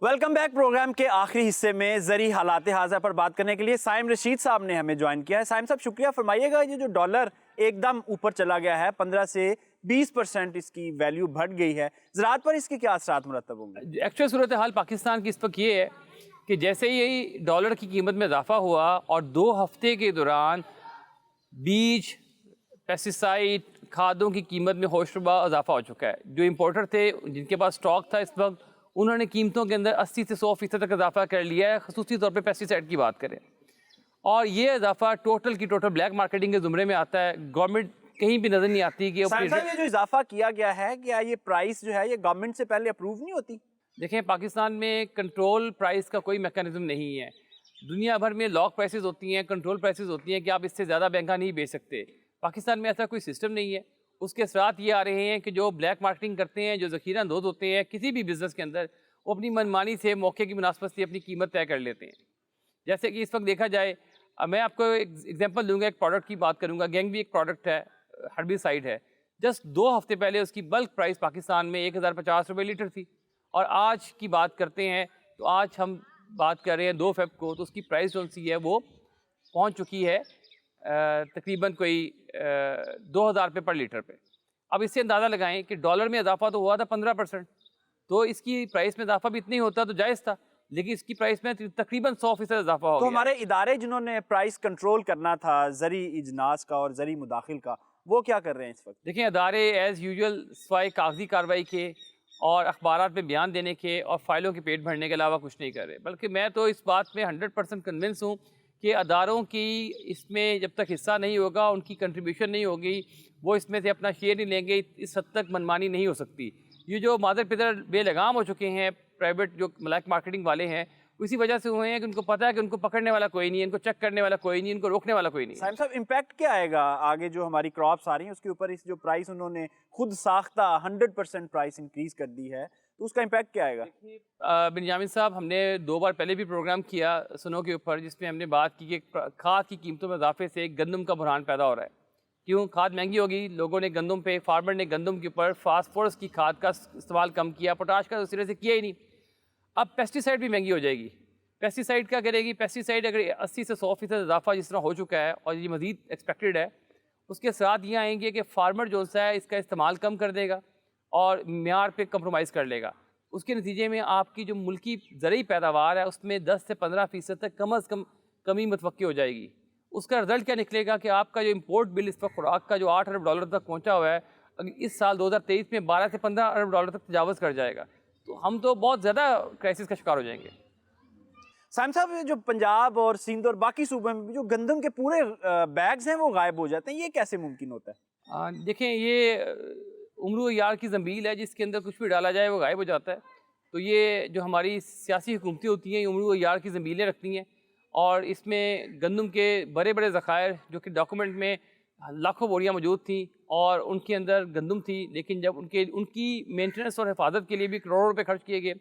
Welcome back. Programme के आखिरी हिस्से में ज़री हालात हाज़ा पर बात करने के लिए साइम रशीद साहब ने हमें ज्वाइन किया है। साइम साहब शुक्रिया, फरमाइएगा ये जो डॉलर एकदम ऊपर चला गया है, 15 से 20% इसकी वैल्यू बढ़ गई है, ज़राअत पर इसके क्या असरात मुरतब होंगे? एक्चुअल सूरत हाल पाकिस्तान की इस वक्त ये है कि जैसे ही डॉलर की कीमत में इजाफा हुआ और 2 हफ्ते के दौरान बीज, पेस्टिसाइड, खादों की कीमत में होशरुबा इजाफा हो चुका है। जो इम्पोर्टर थे जिनके पास स्टॉक था इस वक्त, उन्होंने कीमतों के अंदर 80 से 100% तक इजाफा कर लिया है, खसूसी तौर पे पेस्टिसाइड की बात करें। और ये इजाफा टोटल की टोटल ब्लैक मार्केटिंग के ज़ुमरे में आता है। गवर्नमेंट कहीं भी नज़र नहीं आती कि साइम साहब ये जो इजाफा किया गया है, क्या ये प्राइस जो है ये गवर्नमेंट से पहले अप्रूव नहीं होती? देखें, पाकिस्तान में कंट्रोल प्राइस का कोई मैकेनिज्म नहीं है। दुनिया भर में लॉक प्राइसेस होती हैं, कंट्रोल प्राइसेस होती हैं कि आप इससे ज़्यादा महंगा नहीं बेच सकते। पाकिस्तान में ऐसा कोई सिस्टम नहीं है। उसके असरात ये आ रहे हैं कि जो ब्लैक मार्केटिंग करते हैं, जो ज़ख़ीरा अंदोज़ होते हैं किसी भी बिज़नेस के अंदर, वो अपनी मनमानी से मौके की मुनासबत से अपनी कीमत तय कर लेते हैं। जैसे कि इस वक्त देखा जाए, मैं आपको एक एग्जांपल दूंगा, एक प्रोडक्ट की बात करूंगा। गैंग भी एक प्रोडक्ट है, हर्बिसाइड है। जस्ट 2 हफ्ते पहले उसकी बल्क प्राइस पाकिस्तान में 1050 रुपये लीटर थी, और आज की बात करते हैं तो आज हम बात कर रहे हैं 2 फ़रवरी को, तो उसकी प्राइस जो सी है वो पहुंच चुकी है तकरीबन कोई 2000 रुपये पर लीटर पे। अब इससे अंदाज़ा लगाएं कि डॉलर में इजाफा तो हुआ था 15%, तो इसकी प्राइस में इजाफा भी इतनी होता तो जायज़ था, लेकिन इसकी प्राइस में तकरीबन 100% इजाफा हो गया। तो हमारे इदारे जिन्होंने प्राइस कंट्रोल करना था, ज़री इजनास का और ज़री मुदाखिल का, वो क्या कर रहे हैं इस वक्त? देखें, अदारे एज़ यूजुअल सिवाय कागजी कार्रवाई के और अखबारात में बयान देने के और फाइलों के पेट भरने के अलावा कुछ नहीं कर रहे। बल्कि मैं तो इस बात में 100% कन्विंस हूँ कि अदारों की इसमें जब तक हिस्सा नहीं होगा, उनकी कंट्रीब्यूशन नहीं होगी, वो इसमें से अपना शेयर नहीं लेंगे, इस हद तक मनमानी नहीं हो सकती। ये जो मादर पिदर बेलगाम हो चुके हैं, प्राइवेट जो ब्लैक मार्केटिंग वाले हैं, उसी वजह से हुए हैं कि उनको पता है कि उनको पकड़ने वाला कोई नहीं है, इनको चेक करने वाला कोई नहीं है, इनको रोकने वाला कोई नहीं है। साइम साहब इम्पैक्ट क्या आएगा आगे जो हमारी क्रॉप्स आ रही हैं उसके ऊपर? इस जो प्राइस उन्होंने खुद साख्ता 100% प्राइस इंक्रीज कर दी है, तो उसका इम्पैक्ट क्या आएगा? बिन्यामिन साहब, हमने 2 बार पहले भी प्रोग्राम किया सुनो के ऊपर, जिसमें हमने बात की कि खाद की कीमतों में इजाफे से गंदम का बुरहान पैदा हो रहा है। क्यों? खाद महंगी होगी, लोगों ने गंदम पे, फार्मर ने गंदम के ऊपर फास्फोरस की खाद का इस्तेमाल कम किया, पोटाश का उस तरह से किया ही नहीं। अब पेस्टिसाइड भी महंगी हो जाएगी। पेस्टिसाइड क्या करेगी? पेस्टिसाइड अगर 80 से 100% इजाफा जिस तरह हो चुका है और ये मज़ीद एक्सपेक्टेड है, उसके साथ ये आएंगे कि फार्मर जो सा है इसका इस्तेमाल कम कर देगा और म्यार पे कंप्रोमाइज़ कर लेगा। उसके नतीजे में आपकी जो मुल्की ज़रूरी पैदावार है उसमें 10 से 15% तक कम अज़ कम कमी मुतवक्की हो जाएगी। उसका रिजल्ट क्या निकलेगा कि आपका जो इम्पोर्ट बिल इस वक्त खुराक का जो 8 अरब डॉलर तक पहुंचा हुआ है, इस साल 2023 में 12 से 15 अरब डॉलर तक तजावज़ कर जाएगा। तो हम तो बहुत ज़्यादा क्राइसिस का शिकार हो जाएंगे। साइम साहब जो पंजाब और सिंध और बाकी सूबे में जो गंदम के पूरे बैग्स हैं वो गायब हो जाते हैं, ये कैसे मुमकिन होता है? देखें, ये उम्र यार की ज़ंबील है, जिसके अंदर कुछ भी डाला जाए वो गायब हो जाता है। तो ये जो हमारी सियासी हुकूमतें होती हैं, उम्र यार की ज़ंबीलें रखती हैं, और इसमें गंदम के बड़े बड़े ज़खायर जो कि डॉक्यूमेंट में लाखों बोरियां मौजूद थी और उनके अंदर गंदम थी, लेकिन जब उनकी मेंटेनेंस और हिफाजत के लिए भी करोड़ों रुपए खर्च किए गए,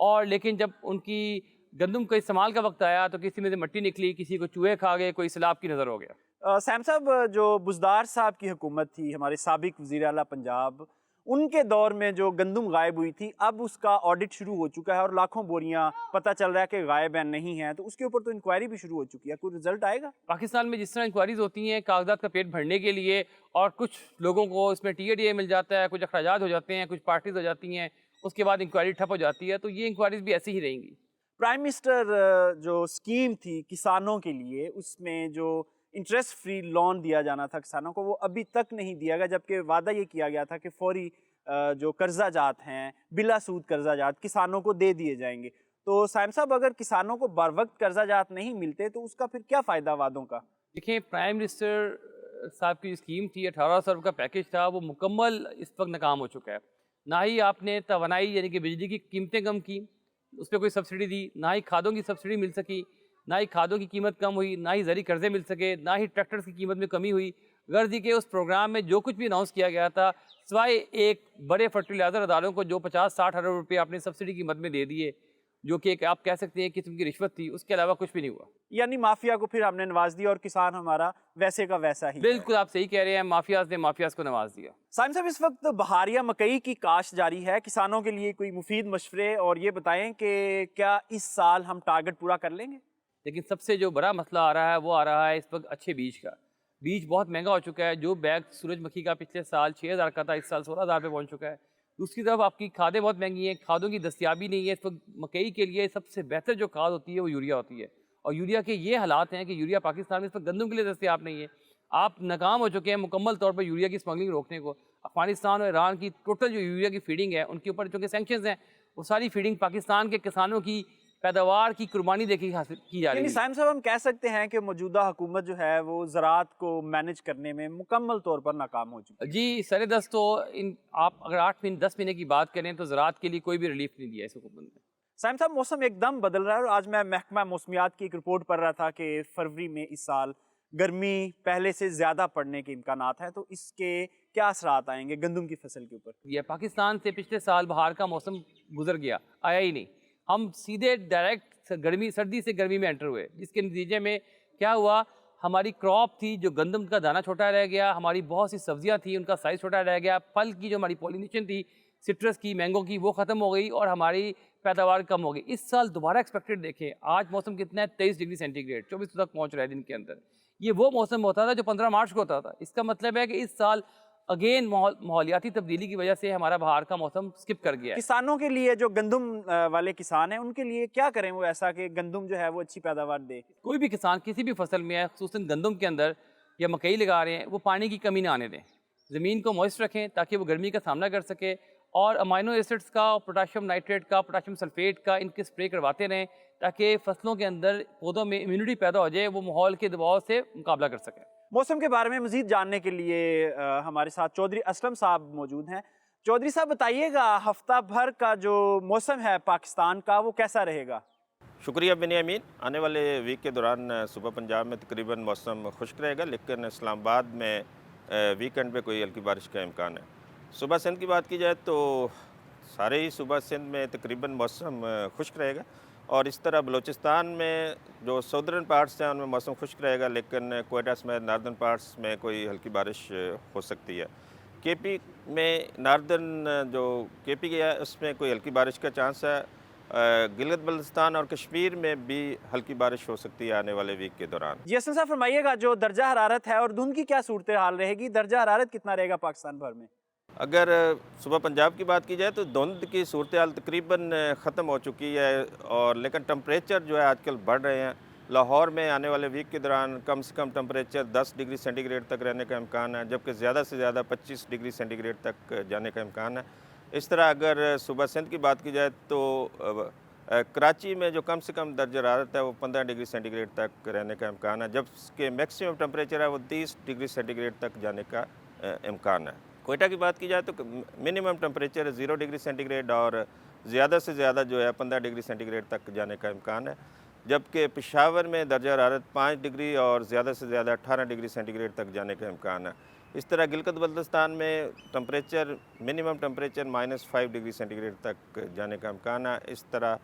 और लेकिन जब उनकी गंदम के इस्तेमाल का वक्त आया तो किसी में से मिट्टी निकली, किसी को चूहे खा गए, कोई सैलाब की नज़र हो गया। सैम साहब जो बुज़दार साहब की हुकूमत थी, हमारे साबिक वज़ीर आला पंजाब, उनके दौर में जो गंदम गायब हुई थी, अब उसका ऑडिट शुरू हो चुका है और लाखों बोरियां पता चल रहा है कि गायब हैं, नहीं है, तो उसके ऊपर तो इंक्वायरी भी शुरू हो चुकी है। कोई रिजल्ट आएगा? पाकिस्तान में जिस तरह इंक्वायरीज होती हैं कागजात का पेट भरने के लिए, और कुछ लोगों को इसमें TADA मिल जाता है, कुछ अखराजात हो जाते हैं, कुछ पार्टीज हो जाती हैं, उसके बाद इंक्वायरी ठप हो जाती है, तो ये इंक्वायरीज भी ऐसी ही रहेंगी। प्राइम मिनिस्टर जो स्कीम थी किसानों के लिए, उसमें जो इंटरेस्ट फ्री लोन दिया जाना था किसानों को, वो अभी तक नहीं दिया गया, जबकि वादा ये किया गया था कि फौरी जो कर्जा जात हैं, बिला सूद कर्जा जात किसानों को दे दिए जाएंगे। तो साइम साहब, अगर किसानों को बर वक्त कर्जा जात नहीं मिलते तो उसका फिर क्या फ़ायदा वादों का? देखिए, प्राइम मिनिस्टर साहब की स्कीम थी, 1800 रुपये का पैकेज था, वो मुकम्मल इस वक्त नाकाम हो चुका है। ना ही आपने तवानाई यानी कि बिजली की कीमतें कम की, उस पर कोई सब्सिडी दी, ना ही खादों की सब्सिडी मिल सकी, ना ही खादों की कीमत कम हुई, ना ही ज़री कर्जे मिल सके, ना ही ट्रैक्टर्स की कीमत में कमी हुई। गर्जी के उस प्रोग्राम में जो कुछ भी अनाउंस किया गया था, सिवाय एक बड़े फर्टिलाइज़र अदारों को जो 50-60 अरब रुपये आपने सब्सिडी की मद में दे दिए, جو کہ ایک آپ کہہ سکتے ہیں قسم کی رشوت تھی، اس کے علاوہ کچھ بھی نہیں ہوا. یعنی مافیا کو پھر ہم نے نواز دیا اور کسان ہمارا ویسے کا ویسا ہی ہے. بالکل آپ صحیح کہہ رہے ہیں، مافیاز نے مافیاز کو نواز دیا. سائم صاحب اس وقت بہاریہ مکئی کی کاشت جاری ہے، کسانوں کے لیے کوئی مفید مشورے اور یہ بتائیں کہ کیا اس سال ہم ٹارگٹ پورا کر لیں گے؟ لیکن سب سے جو بڑا مسئلہ آ رہا ہے وہ آ رہا ہے اس وقت اچھے بیج کا. بیج بہت مہنگا ہو چکا ہے. جو بیگ سورج مکھی کا پچھلے سال 6,000 کا تھا، اس سال 16,000 پہ پہنچ چکا ہے. دوسری طرف آپ کی کھادیں بہت مہنگی ہیں، کھادوں کی دستیابی نہیں ہے. اس وقت مکئی کے لیے سب سے بہتر جو کھاد ہوتی ہے وہ یوریا ہوتی ہے، اور یوریا کے یہ حالات ہیں کہ یوریا پاکستان میں اس وقت گندم کے لیے دستیاب نہیں ہے. آپ ناکام ہو چکے ہیں مکمل طور پر یوریا کی اسمگلنگ روکنے کو. افغانستان اور ایران کی ٹوٹل جو یوریا کی فیڈنگ ہے ان کے اوپر چونکہ سینکشنز ہیں، وہ ساری فیڈنگ پاکستان کے کسانوں کی پیداوار کی قربانی دے کے حاصل کی جا رہی یعنی ہے. سائم صاحب ہم کہہ سکتے ہیں کہ موجودہ حکومت جو ہے وہ زراعت کو مینج کرنے میں مکمل طور پر ناکام ہو چکی ہے. جی سر دست تو آپ اگر 8 مہینے 10 مہینے کی بات کریں تو زراعت کے لیے کوئی بھی ریلیف نہیں دیا اس حکومت نے. سائم صاحب موسم ایک دم بدل رہا ہے، اور آج میں محکمہ موسمیات کی ایک رپورٹ پڑھ رہا تھا کہ فروری میں اس سال گرمی پہلے سے زیادہ پڑنے کے امکانات ہیں. تو اس کے کیا اثرات آئیں گے گندم کی فصل کے اوپر؟ یہ پاکستان سے پچھلے سال بہار کا موسم گزر گیا، آیا ہی نہیں. ہم سیدھے ڈائریکٹ سردی سے گرمی میں انٹر ہوئے، جس کے نتیجے میں کیا ہوا، ہماری کراپ تھی جو گندم کا دانہ چھوٹا رہ گیا، ہماری بہت سی سبزیاں تھیں ان کا سائز چھوٹا رہ گیا، پھل کی جو ہماری پولینیشن تھی سٹرس کی مینگو کی وہ ختم ہو گئی اور ہماری پیداوار کم ہو گئی. اس سال دوبارہ ایکسپیکٹڈ دیکھیں، آج موسم کتنا ہے 23 ڈگری سینٹی گریڈ 24 تک پہنچ رہا ہے دن کے اندر. یہ وہ موسم ہوتا تھا جو 15 مارچ کو ہوتا تھا. اس کا مطلب ہے کہ اس سال اگین ماحولیاتی تبدیلی کی وجہ سے ہمارا بہار کا موسم سکپ کر گیا ہے. کسانوں کے لیے جو گندم والے کسان ہیں ان کے لیے کیا کریں وہ ایسا کہ گندم جو ہے وہ اچھی پیداوار دے؟ کوئی بھی کسان کسی بھی فصل میں ہے، خصوصاً گندم کے اندر یا مکئی لگا رہے ہیں، وہ پانی کی کمی نہ آنے دیں. زمین کو موئسٹ رکھیں تاکہ وہ گرمی کا سامنا کر سکے، اور امائنو ایسڈس کا، پوٹاشیم نائٹریٹ کا، پوٹاشیم سلفیٹ کا ان کے اسپرے کرواتے رہیں تاکہ فصلوں کے اندر پودوں میں امیونٹی پیدا ہو جائے، وہ ماحول کے دباؤ سے مقابلہ کر سکیں. موسم کے بارے میں مزید جاننے کے لیے ہمارے ساتھ چودھری اسلم صاحب موجود ہیں. چودھری صاحب بتائیے گا ہفتہ بھر کا جو موسم ہے پاکستان کا وہ کیسا رہے گا؟ شکریہ بنیامین. آنے والے ویک کے دوران صبح پنجاب میں تقریباً موسم خشک رہے گا، لیکن اسلام آباد میں ویکینڈ پہ کوئی ہلکی بارش کا امکان ہے. صبح سندھ کی بات کی جائے تو سارے ہی صبح سندھ میں تقریباً موسم خشک رہے گا، اور اس طرح بلوچستان میں جو سودرن پارٹس ہیں ان میں موسم خشک رہے گا، لیکن کوئٹہ سمیت ناردرن پارٹس میں کوئی ہلکی بارش ہو سکتی ہے. کے پی میں ناردرن جو کے پی ہے اس میں کوئی ہلکی بارش کا چانس ہے. گلگت بلتستان اور کشمیر میں بھی ہلکی بارش ہو سکتی ہے آنے والے ویک کے دوران. جی اسلم صاحب فرمائیے گا جو درجہ حرارت ہے اور دھند کی کیا صورتحال رہے گی؟ درجہ حرارت کتنا رہے گا پاکستان بھر میں؟ اگر صبح پنجاب کی بات کی جائے تو دھند کی صورتحال تقریباً ختم ہو چکی ہے، اور لیکن ٹمپریچر جو ہے آج کل بڑھ رہے ہیں. لاہور میں آنے والے ویک کے دوران کم سے کم ٹمپریچر 10 ڈگری سینٹی گریڈ تک رہنے کا امکان ہے، جبکہ زیادہ سے زیادہ 25 ڈگری سینٹی گریڈ تک جانے کا امکان ہے. اس طرح اگر صبح سندھ کی بات کی جائے تو کراچی میں جو کم سے کم درجہ حرارت ہے وہ 15 ڈگری سینٹی گریڈ تک رہنے کا امکان ہے، جبکہ میکسیمم ٹمپریچر ہے وہ 30 ڈگری سینٹی گریڈ تک جانے کا امکان ہے. کوئٹہ کی بات کی جائے تو minimum temperature 0 degree centigrade اور زیادہ سے زیادہ جو ہے 15 ڈگری سینٹی گریڈ تک جانے کا امکان ہے، جبکہ پشاور میں درجہ حرارت 5 ڈگری اور زیادہ سے زیادہ 18 ڈگری سینٹی گریڈ تک جانے کا امکان ہے. اس طرح گلگت بلتستان میں temperature minimum temperature -5 degree centigrade تک جانے کا امکان ہے. اس طرح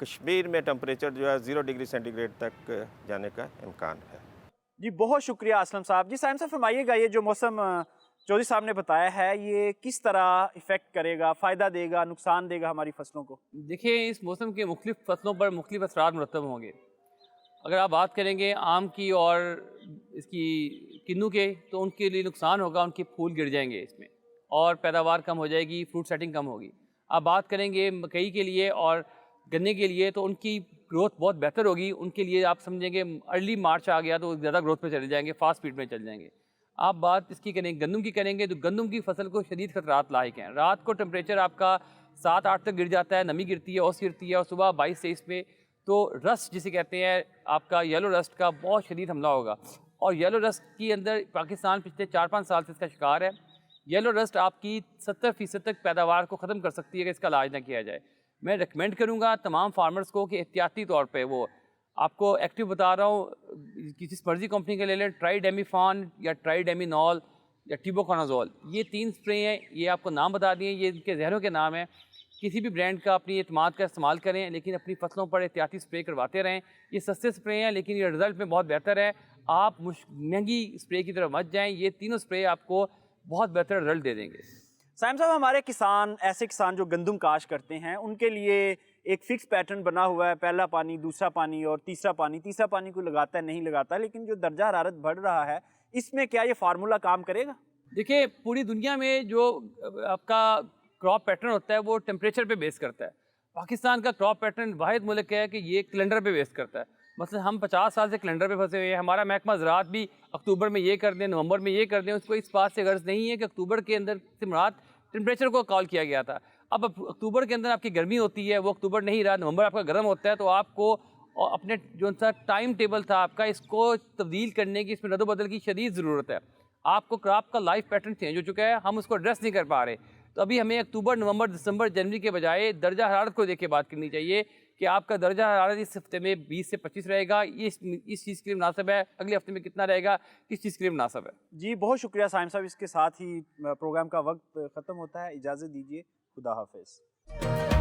کشمیر میں ٹمپریچر جو ہے 0 ڈگری سینٹی گریڈ تک جانے کا امکان ہے. جی بہت شکریہ اسلم صاحب. جی سائم صاحب فرمائیے گا یہ جو موسم چودھری صاحب نے بتایا ہے یہ کس طرح افیکٹ کرے گا، فائدہ دے گا، نقصان دے گا ہماری فصلوں کو؟ دیکھیں اس موسم کے مختلف فصلوں پر مختلف اثرات مرتب ہوں گے. اگر آپ بات کریں گے آم کی اور اس کی کنو کے تو ان کے لیے نقصان ہوگا، ان کے پھول گر جائیں گے اس میں اور پیداوار کم ہو جائے گی، فروٹ سیٹنگ کم ہوگی. آپ بات کریں گے مکئی کے لیے اور گنے کے لیے تو ان کی گروتھ بہت بہتر ہوگی. ان کے لیے آپ سمجھیں گے ارلی مارچ آ گیا تو زیادہ گروتھ پہ چلے جائیں گے، فاسٹ سپیڈ میں چل جائیں گے. آپ بات اس کی کریں گے گندم کی کریں گے تو گندم کی فصل کو شدید خطرات لاحق ہیں. رات کو ٹمپریچر آپ کا 7-8 تک گر جاتا ہے، نمی گرتی ہے، اوس گرتی ہے، اور صبح 22-23 پہ تو رسٹ جسے کہتے ہیں آپ کا یلو رسٹ کا بہت شدید حملہ ہوگا. اور یلو رسٹ کی اندر پاکستان پچھلے 4-5 سال سے اس کا شکار ہے. یلو رسٹ آپ کی 70% تک پیداوار کو ختم کر سکتی ہے کہ اس کا علاج نہ کیا جائے. میں ریکمینڈ کروں گا تمام فارمرز کو کہ احتیاطی طور پہ وہ آپ کو ایکٹیو بتا رہا ہوں جس مرضی کمپنی کے لے لیں، ٹرائی ڈیمیفان یا ٹرائی ڈیمینول یا ٹیبوکونازول، یہ 3 اسپرے ہیں. یہ آپ کو نام بتا دیے، یہ ان کے زہروں کے نام ہیں. किसी भी ब्रांड का अपनी एतमाद का इस्तेमाल करें, लेकिन अपनी फसलों पर एहतियाती स्प्रे करवाते रहें। ये सस्ते स्प्रे हैं लेकिन ये रिज़ल्ट में बहुत बेहतर है। आप महंगी स्प्रे की तरफ मत जाएं, ये तीनों स्प्रे आपको बहुत बेहतर रिजल्ट दे देंगे। साइम साहब, हमारे किसान, ऐसे किसान जो गंदम काश करते हैं, उनके लिए एक फिक्स पैटर्न बना हुआ है, पहला पानी, दूसरा पानी और तीसरा पानी। तीसरा पानी कोई लगाता है, नहीं लगाता, लेकिन जो दर्जा हरारत बढ़ रहा है, इसमें क्या ये फार्मूला काम करेगा? देखिए, पूरी दुनिया में जो आपका क्रॉप पैटर्न होता है वो टेम्परेचर पे बेस करता है। पाकिस्तान का क्रॉप पैटर्न वाहिद मुल्क है कि ये कैलेंडर पे बेस करता है। मतलब हम 50 साल से कैलेंडर पे फंसे हुए हैं। हमारा महकमा ज़राअत भी अक्टूबर में ये कर दें, नवंबर में ये कर दें, उसको इस बात से गर्ज नहीं है कि अक्टूबर के अंदर से मुराद टेम्परेचर को कॉल किया गया था। अब अक्टूबर के अंदर आपकी गर्मी होती है, वो अक्टूबर नहीं रहा, नवंबर आपका गर्म होता है, तो आपको अपने जो सा टाइम टेबल था आपका, इसको तब्दील करने की, इसमें रद्द-ओ-बदल की शदीद ज़रूरत है। आपको क्रॉप का लाइफ पैटर्न चेंज हो चुका है, हम उसको एड्रेस नहीं कर पा रहे। तो अभी हमें अक्टूबर, नवंबर, दिसंबर, जनवरी के बजाय दर्जा हरारत को देख के बात करनी चाहिए कि आपका दर्जा हरारत इस हफ्ते में 20 से 25 रहेगा, ये इस चीज़ के लिए मुनासिब है, अगले हफ्ते में कितना रहेगा, किस चीज़ के लिए मुनासिब है। जी, बहुत शुक्रिया साइम साहब। इसके साथ ही प्रोग्राम का वक्त ख़त्म होता है, इजाज़त दीजिए, खुदा हाफिज़।